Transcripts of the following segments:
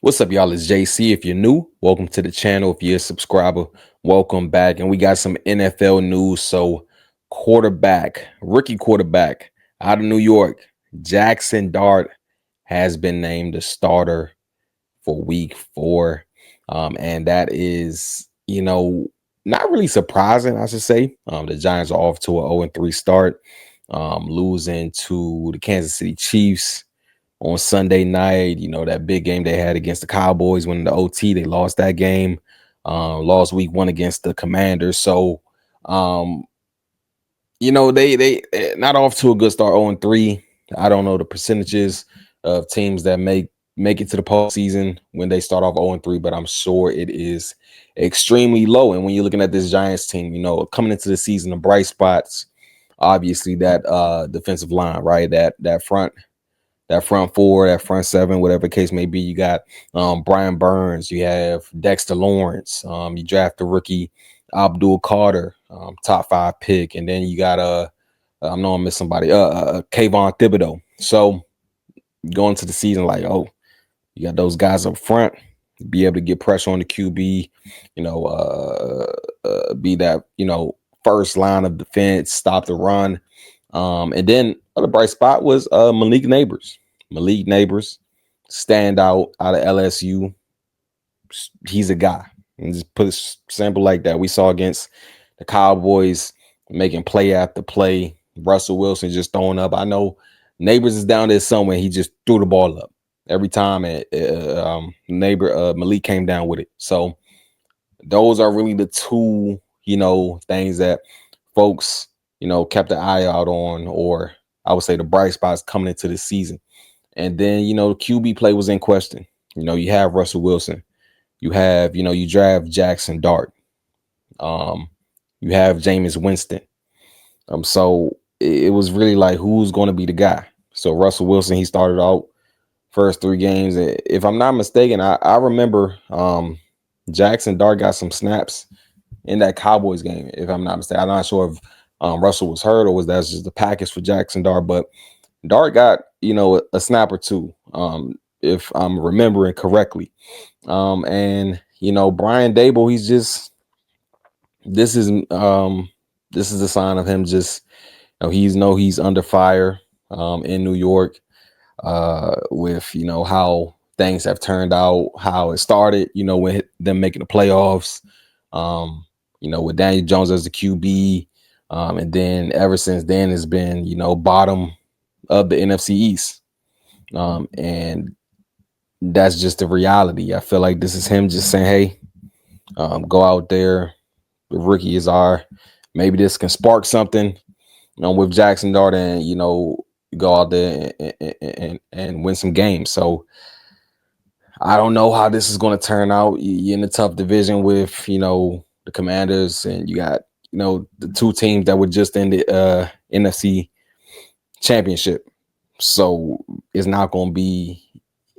What's up, y'all? It's JC. If you're new, welcome to the channel. If you're a subscriber, welcome back. And we got some NFL news. So, rookie quarterback out of New York, Jaxson Dart has been named the starter for week 4. And that is, not really surprising, I should say. The Giants are off to a 0-3 start, losing to the Kansas City Chiefs on Sunday night. That big game they had against the Cowboys when the OT, they lost that game. Lost week 1 against the Commanders. So, um, they not off to a good start, 0-3. I don't know the percentages of teams that make it to the postseason when they start off 0-3, but I'm sure it is extremely low. And when you're looking at this Giants team, coming into the season, the bright spots, obviously that defensive line, right? That front four, that front seven, whatever the case may be. You got Brian Burns, you have Dexter Lawrence, you draft the rookie Abdul Carter, top 5 pick, and then you got I know I'm missing somebody, Kayvon Thibodeau. So going to the season like, oh, you got those guys up front, be able to get pressure on the QB, be that first line of defense, stop the run. And then the bright spot was Malik Neighbors. Malik Neighbors, stand out of LSU. He's a guy. And just put it simple like that. We saw against the Cowboys making play after play. Russell Wilson just throwing up. I know Neighbors is down there somewhere. He just threw the ball up every time. Malik came down with it. So those are really the two, things that folks, kept an eye out on, or I would say the bright spots coming into the season. And then, QB play was in question. You have Russell Wilson. You have, you draft Jaxson Dart. You have Jameis Winston. So it was really like, who's going to be the guy? So Russell Wilson, he started out first 3 games. If I'm not mistaken, I remember Jaxson Dart got some snaps in that Cowboys game, if I'm not mistaken. I'm not sure if Russell was hurt or was that just the package for Jaxson Dart, but Dart got, a snap or two, if I'm remembering correctly. And, Brian Daboll, this is the sign of him just, he's under fire in New York with, how things have turned out, how it started, with them making the playoffs, with Daniel Jones as the QB. And then ever since then, it's been, bottom of the NFC East. And that's just the reality. I feel like this is him just saying, hey, go out there. The rookie is maybe this can spark something with Jaxson Dart and, go out there and win some games. So I don't know how this is going to turn out. You're in a tough division with, the Commanders, and you got, the 2 teams that were just in the NFC Championship. So it's not going to be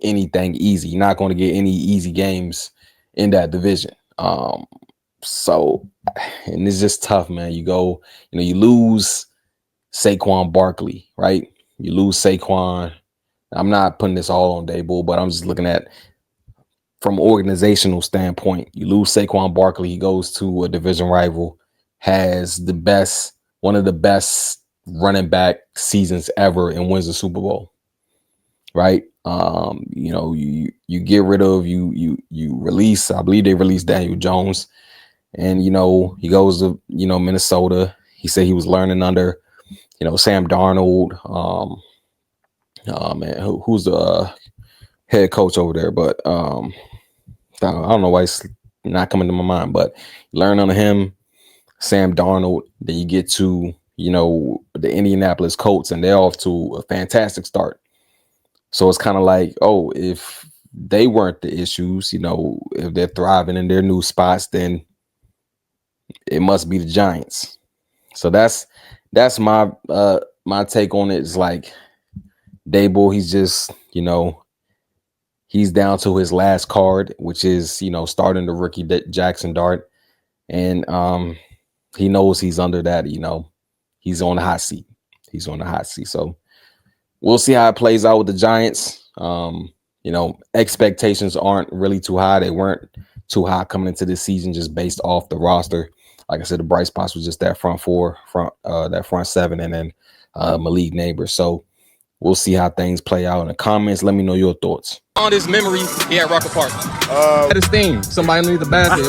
anything easy. You're not going to get any easy games in that division. So, and it's just tough, man. You go, you lose Saquon Barkley, right? You lose Saquon. I'm not putting this all on Daboll, but I'm just looking at from organizational standpoint. You lose Saquon Barkley. He goes to a division rival, has one of the best running back seasons ever, and wins the Super Bowl. Right. You get rid of you release, I believe they released Daniel Jones, and he goes to Minnesota. He said he was learning under Sam Darnold, and who's the head coach over there, but I don't know why it's not coming to my mind, but learn under him, Sam Darnold. Then you get to the Indianapolis Colts, and they're off to a fantastic start. So it's kind of like, oh, if they weren't the issues, if they're thriving in their new spots, then it must be the Giants. So that's my my take on it. Is like Daboll, he's just, he's down to his last card, which is, starting the rookie Jaxson Dart. And he knows he's under that, he's on the hot seat. He's on the hot seat. So we'll see how it plays out with the Giants. expectations aren't really too high. They weren't too high coming into this season just based off the roster. Like I said, the bright spots was just that front four, that front seven, and then Malik Neighbors. So we'll see how things play out in the comments. Let me know your thoughts on this memory here at Rocker Park. This theme. Somebody needs a basket.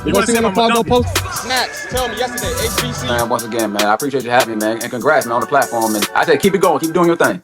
We're gonna see when the clock go post. Snacks. Tell me yesterday, HBC. Man, once again, man, I appreciate you having me, man, and congrats, man, on the platform. And I say keep it going, keep doing your thing.